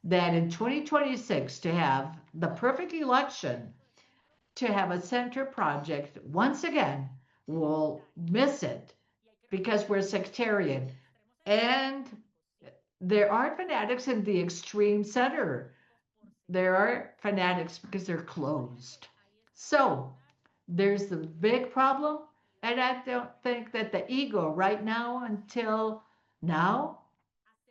that in 2026 to have the perfect election, to have a center project once again, we'll miss it because we're sectarian. And there are fanatics in the extreme center. There are fanatics because they're closed. So there's the big problem. And I don't think that the ego right now until now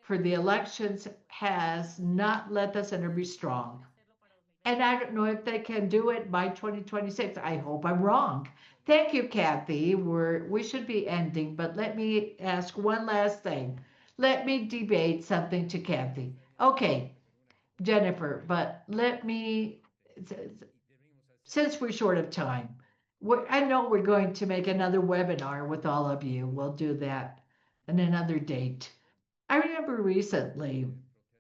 for the elections has not let the center be strong. And I don't know if they can do it by 2026. I hope I'm wrong. Thank you, Cathy. We should be ending, but let me ask one last thing. Let me debate something to Cathy. Okay, Jennifer, but let me, since we're short of time, I know we're going to make another webinar with all of you. We'll do that on another date. I remember recently,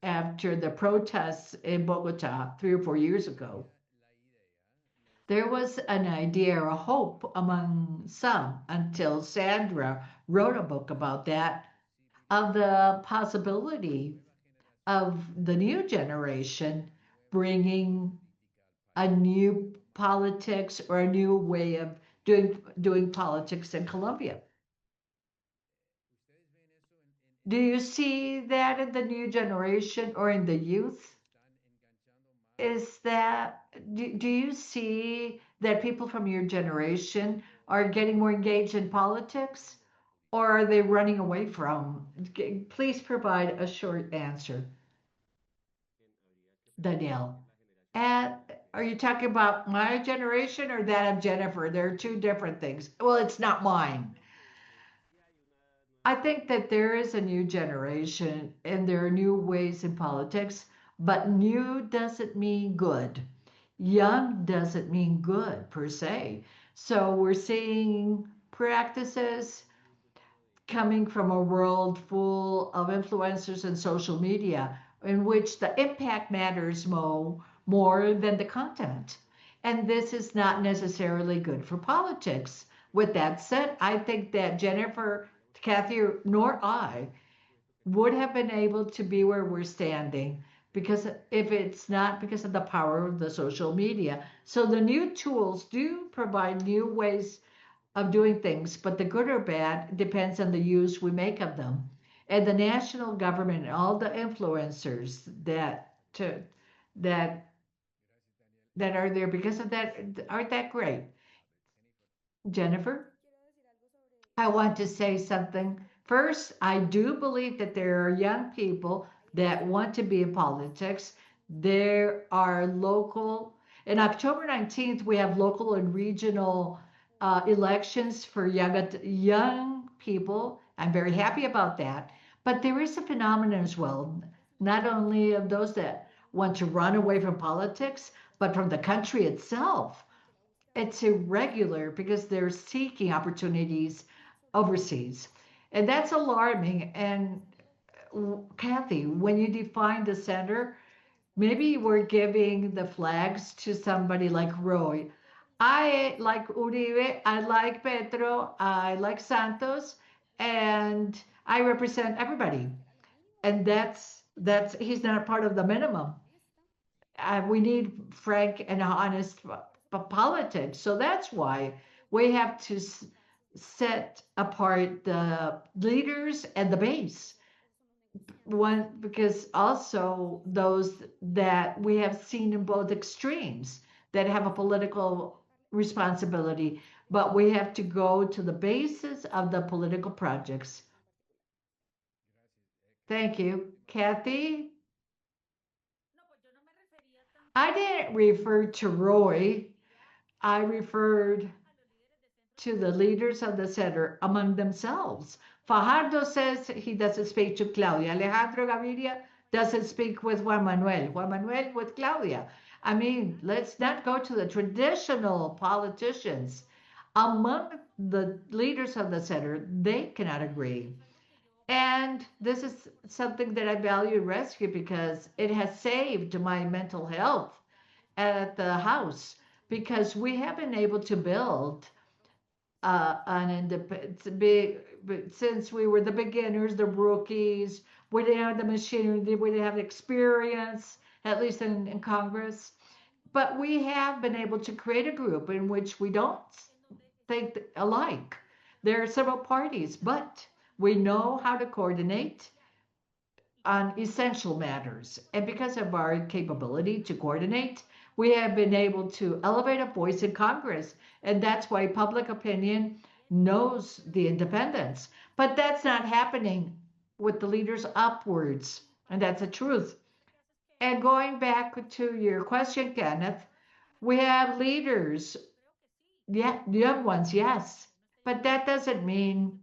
after the protests in Bogotá 3 or 4 years ago, there was an idea or a hope among some until Sandra wrote a book about that, of the possibility of the new generation bringing a new politics or a new way of doing politics in Colombia. Do you see that in the new generation or in the youth? Is that do you see that people from your generation are getting more engaged in politics or are they running away from? Please provide a short answer, Danielle. And are you talking about my generation or that of Jennifer? They're two different things. Well, it's not mine. I think that there is a new generation and there are new ways in politics, but new doesn't mean good. Young doesn't mean good per se. So we're seeing practices coming from a world full of influencers and social media in which the impact matters more than the content. And this is not necessarily good for politics. With that said, I think that Jennifer, Cathy, nor I would have been able to be where we're standing because if it's not because of the power of the social media. So the new tools do provide new ways of doing things, but the good or bad depends on the use we make of them. And the national government and all the influencers that that are there because of that aren't that great. Jennifer? I want to say something. First, I do believe that there are young people that want to be in politics. There are local, in October 19th, we have local and regional elections for young people. I'm very happy about that. But there is a phenomenon as well, not only of those that want to run away from politics, but from the country itself. It's irregular because they're seeking opportunities overseas. And that's alarming. And Cathy, when you define the center, maybe we're giving the flags to somebody like Roy. I like Uribe, I like Petro, I like Santos, and I represent everybody. And that's he's not part of the minimum. We need frank and honest politics. So that's why we have to set apart the leaders and the base. One, because also those that we have seen in both extremes that have a political responsibility, but we have to go to the basis of the political projects. Thank you. Cathy, I didn't refer to Roy. I referred to the leaders of the center among themselves. Fajardo says he doesn't speak to Claudia. Alejandro Gaviria doesn't speak with Juan Manuel. Juan Manuel with Claudia. I mean, let's not go to the traditional politicians. Among the leaders of the center, they cannot agree. And this is something that I value in rescue because it has saved my mental health at the house because we have been able to build an independent big since we were the beginners, the rookies. We didn't have the machinery, we didn't have the experience, at least in Congress. But we have been able to create a group in which we don't think alike. There are several parties, but we know how to coordinate on essential matters. And because of our capability to coordinate, we have been able to elevate a voice in Congress. And that's why public opinion knows the independence. But that's not happening with the leaders upwards. And that's the truth. And going back to your question, Kenneth, we have leaders, yeah, young ones, yes. But that doesn't mean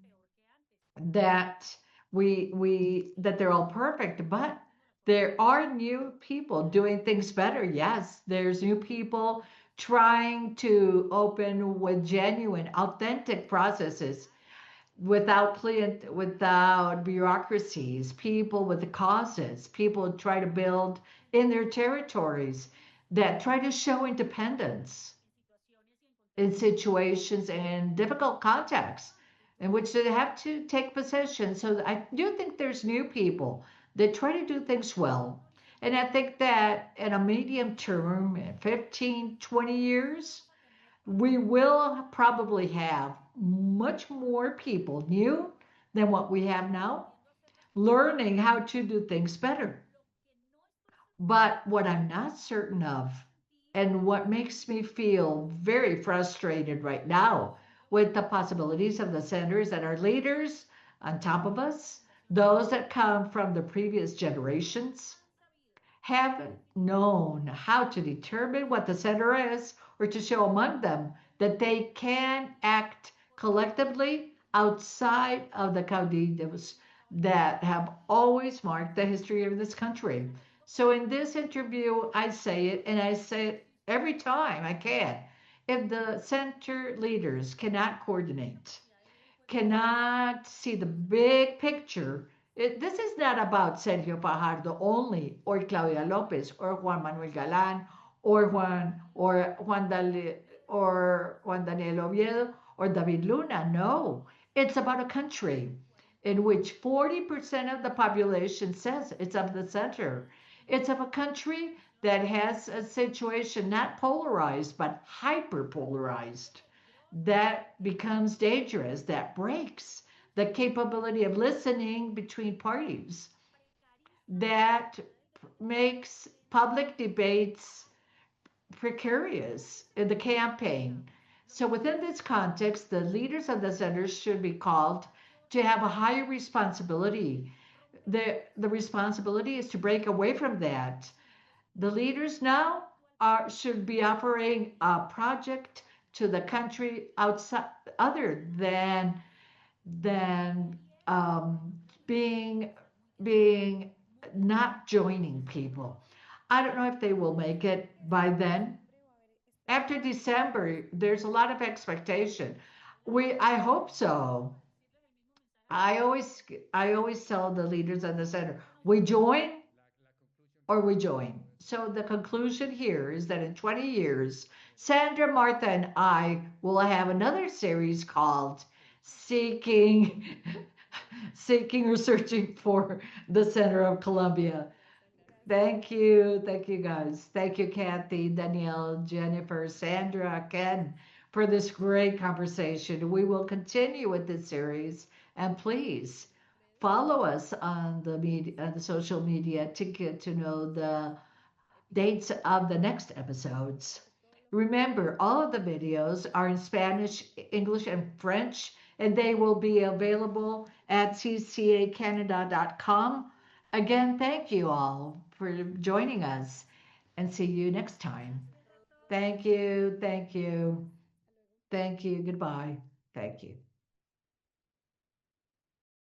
that we that they're all perfect, but there are new people doing things better. Yes, there's new people trying to open with genuine, authentic processes without bureaucracies, people with the causes, people try to build in their territories that try to show independence in situations and difficult contexts in which they have to take position. So I do think there's new people that try to do things well. And I think that in a medium term, 15, 20 years, we will probably have much more people new than what we have now, learning how to do things better. But what I'm not certain of, and what makes me feel very frustrated right now with the possibilities of the senators that are leaders on top of us, those that come from the previous generations, haven't known how to determine what the center is or to show among them that they can act collectively outside of the caudillos that have always marked the history of this country. So in this interview, I say it, and I say it every time I can. If the center leaders cannot coordinate, cannot see the big picture. This is not about Sergio Fajardo only, or Claudia Lopez, or Juan Manuel Galan, or Juan Daniel Oviedo, or David Luna. No, it's about a country. in which 40% of the population says it's of the center. It's of a country that has a situation not polarized, but hyper polarized, that becomes dangerous, that breaks the capability of listening between parties, that makes public debates precarious in the campaign. So, within this context, the leaders of the centers should be called to have a higher responsibility. The responsibility is to break away from that. The leaders now should be offering a project to the country outside, other than being being not joining people. I don't know if they will make it by then. After December, there's a lot of expectation. I hope so. I always I always tell the leaders of the center, we join or we join. So the conclusion here is that in 20 years, Sandra, Martha, and I will have another series called Seeking Seeking or Searching for the Center of Colombia. Thank you. Thank you, guys. Thank you, Cathy, Danielle, Jennifer, Sandra, Ken, for this great conversation. We will continue with this series, and please follow us on the media, the social media, to get to know the dates of the next episodes. Remember, all of the videos are in Spanish, English, and French, and they will be available at ccacanada.com. Again, thank you all for joining us, and see you next time. Thank you, thank you, thank you. Goodbye. Thank you.